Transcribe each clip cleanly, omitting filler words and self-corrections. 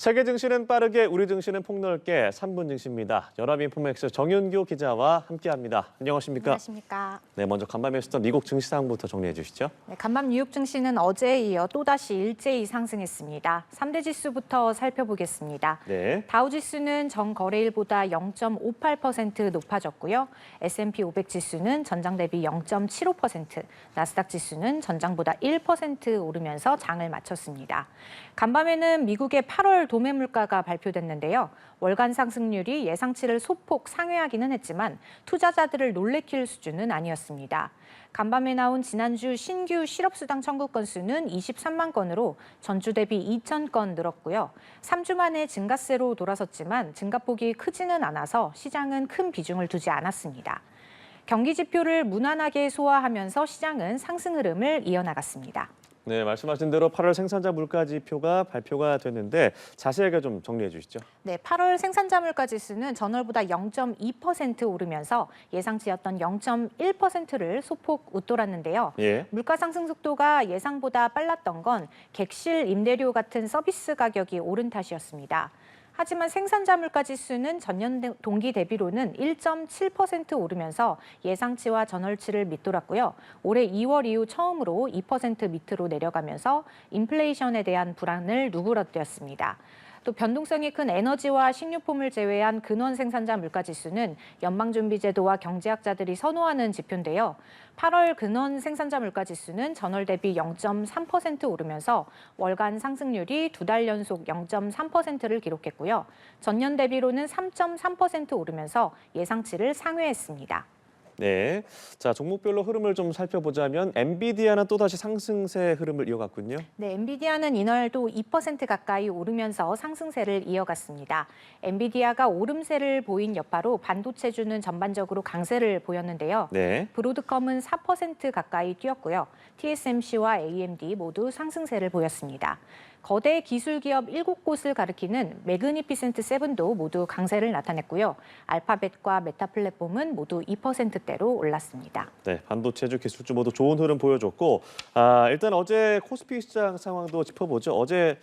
세계 증시는 빠르게, 우리 증시는 폭넓게 3분 증시입니다. 연합인포맥스 정윤교 기자와 함께합니다. 안녕하십니까? 안녕하십니까? 네, 먼저 간밤에 있었던 미국 증시 상황부터 정리해 주시죠. 네, 간밤 뉴욕 증시는 어제에 이어 또다시 일제히 상승했습니다. 3대 지수부터 살펴보겠습니다. 네. 다우지수는 전 거래일보다 0.58% 높아졌고요. S&P 500 지수는 전장 대비 0.75%, 나스닥 지수는 전장보다 1% 오르면서 장을 마쳤습니다. 간밤에는 미국의 8월 도매 물가가 발표됐는데요. 월간 상승률이 예상치를 소폭 상회하기는 했지만 투자자들을 놀래킬 수준은 아니었습니다. 간밤에 나온 지난주 신규 실업수당 청구 건수는 23만 건으로 전주 대비 2천 건 늘었고요. 3주 만에 증가세로 돌아섰지만 증가폭이 크지는 않아서 시장은 큰 비중을 두지 않았습니다. 경기 지표를 무난하게 소화하면서 시장은 상승 흐름을 이어나갔습니다. 네, 말씀하신 대로 8월 생산자 물가 지표가 발표가 됐는데 자세하게 좀 정리해 주시죠. 네, 8월 생산자 물가 지수는 전월보다 0.2% 오르면서 예상치였던 0.1%를 소폭 웃돌았는데요. 예. 물가 상승 속도가 예상보다 빨랐던 건 객실, 임대료 같은 서비스 가격이 오른 탓이었습니다. 하지만 생산자 물가 지수는 전년 동기 대비로는 1.7% 오르면서 예상치와 전월치를 밑돌았고요. 올해 2월 이후 처음으로 2% 밑으로 내려가면서 인플레이션에 대한 불안을 누그러뜨렸습니다. 또 변동성이 큰 에너지와 식료품을 제외한 근원 생산자 물가 지수는 연방준비제도와 경제학자들이 선호하는 지표인데요. 8월 근원 생산자 물가 지수는 전월 대비 0.3% 오르면서 월간 상승률이 2달 연속 0.3%를 기록했고요. 전년 대비로는 3.3% 오르면서 예상치를 상회했습니다. 네. 자, 종목별로 흐름을 좀 살펴보자면 엔비디아는 또다시 상승세 흐름을 이어갔군요. 네, 엔비디아는 이날도 2% 가까이 오르면서 상승세를 이어갔습니다. 엔비디아가 오름세를 보인 여파로 반도체주는 전반적으로 강세를 보였는데요. 네. 브로드컴은 4% 가까이 뛰었고요. TSMC와 AMD 모두 상승세를 보였습니다. 거대 기술 기업 7곳을 가리키는 매그니피센트 세븐도 모두 강세를 나타냈고요. 알파벳과 메타 플랫폼은 모두 2%대로 올랐습니다. 네, 반도체주, 기술주 모두 좋은 흐름 보여줬고, 일단 어제 코스피 시장 상황도 짚어보죠. 어제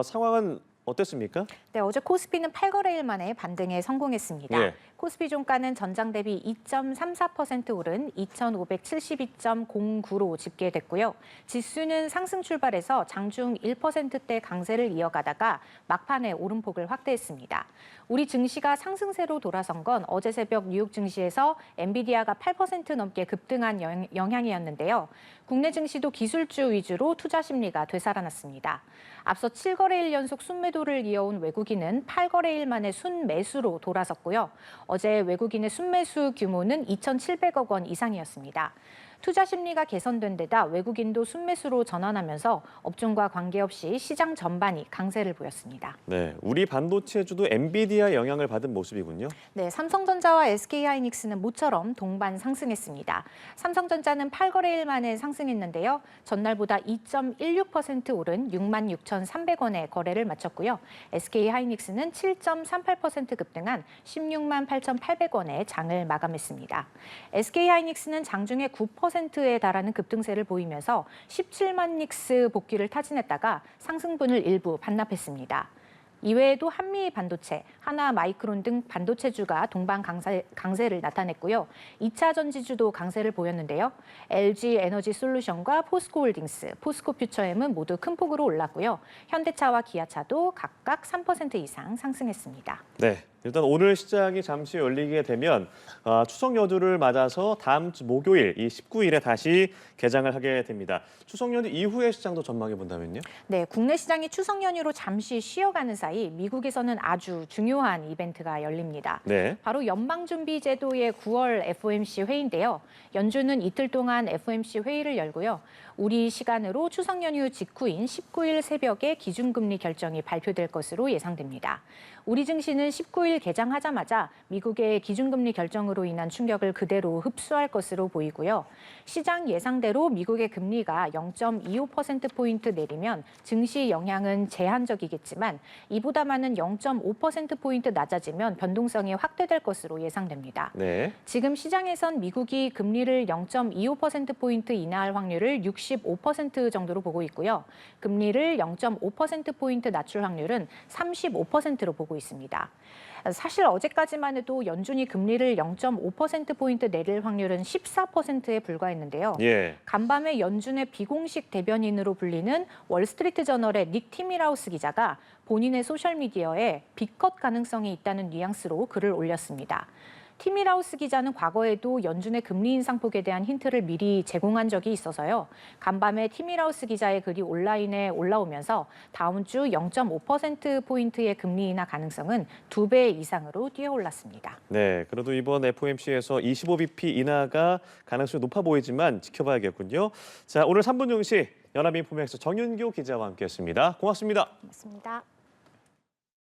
상황은 어땠습니까? 네, 어제 코스피는 8거래일 만에 반등에 성공했습니다. 예. 코스피 종가는 전장 대비 2.34% 오른 2,572.09로 집계됐고요. 지수는 상승 출발해서 장중 1%대 강세를 이어가다가 막판에 오름폭을 확대했습니다. 우리 증시가 상승세로 돌아선 건 어제 새벽 뉴욕 증시에서 엔비디아가 8% 넘게 급등한 영향이었는데요. 국내 증시도 기술주 위주로 투자 심리가 되살아났습니다. 앞서 7거래일 연속 순매도를 이어온 외국인은 8거래일 만에 순매수로 돌아섰고요. 어제 외국인의 순매수 규모는 2,700억 원 이상이었습니다. 투자 심리가 개선된 데다 외국인도 순매수로 전환하면서 업종과 관계없이 시장 전반이 강세를 보였습니다. 네, 우리 반도체주도 엔비디아 영향을 받은 모습이군요. 네, 삼성전자와 SK하이닉스는 모처럼 동반 상승했습니다. 삼성전자는 8거래일 만에 상승했는데요. 전날보다 2.16% 오른 66,300원에 거래를 마쳤고요. SK하이닉스는 7.38% 급등한 16만 8,800원에 장을 마감했습니다. SK하이닉스는 장중에 9%에 달하는 급등세를 보이면서 17만 닉스 복귀를 타진했다가 상승분을 일부 반납했습니다. 이외에도 한미 반도체, 하나 마이크론 등 반도체주가 동반 강세를 나타냈고요. 2차 전지주도 강세를 보였는데요. LG 에너지 솔루션과 포스코홀딩스, 포스코퓨처엠은 모두 큰 폭으로 올랐고요. 현대차와 기아차도 각각 3% 이상 상승했습니다. 네, 일단 오늘 시장이 잠시 열리게 되면 추석 연휴를 맞아서 다음 주 목요일 이 19일에 다시 개장을 하게 됩니다. 추석 연휴 이후의 시장도 전망해 본다면요? 네, 국내 시장이 추석 연휴로 잠시 쉬어가는 사이 미국에서는 아주 중요한 이벤트가 열립니다. 네. 바로 연방준비제도의 9월 FOMC 회의인데요. 연준은 이틀 동안 FOMC 회의를 열고요. 우리 시간으로 추석 연휴 직후인 19일 새벽에 기준금리 결정이 발표될 것으로 예상됩니다. 우리 증시는 19일 개장하자마자 미국의 기준금리 결정으로 인한 충격을 그대로 흡수할 것으로 보이고요. 시장 예상대로 미국의 금리가 0.25%포인트 내리면 증시 영향은 제한적이겠지만 이보다 많은 0.5%포인트 낮아지면 변동성이 확대될 것으로 예상됩니다. 네. 지금 시장에선 미국이 금리를 0.25%포인트 인하할 확률을 65% 정도로 보고 있고요. 금리를 0.5%포인트 낮출 확률은 35%로 보고 있습니다. 사실 어제까지만 해도 연준이 금리를 0.5%포인트 내릴 확률은 14%에 불과했는데요. 예. 간밤에 연준의 비공식 대변인으로 불리는 월스트리트 저널의 닉 티밀하우스 기자가 본인의 소셜미디어에 빅컷 가능성이 있다는 뉘앙스로 글을 올렸습니다. 티밀하우스 기자는 과거에도 연준의 금리 인상 폭에 대한 힌트를 미리 제공한 적이 있어서요. 간밤에 티밀하우스 기자의 글이 온라인에 올라오면서 다음 주 0.5%포인트의 금리 인하 가능성은 2배 이상으로 뛰어올랐습니다. 네, 그래도 이번 FOMC에서 25bp 인하가 가능성이 높아 보이지만 지켜봐야겠군요. 자, 오늘 3분 증시 연합인포맥스 정윤교 기자와 함께했습니다. 고맙습니다. 고맙습니다.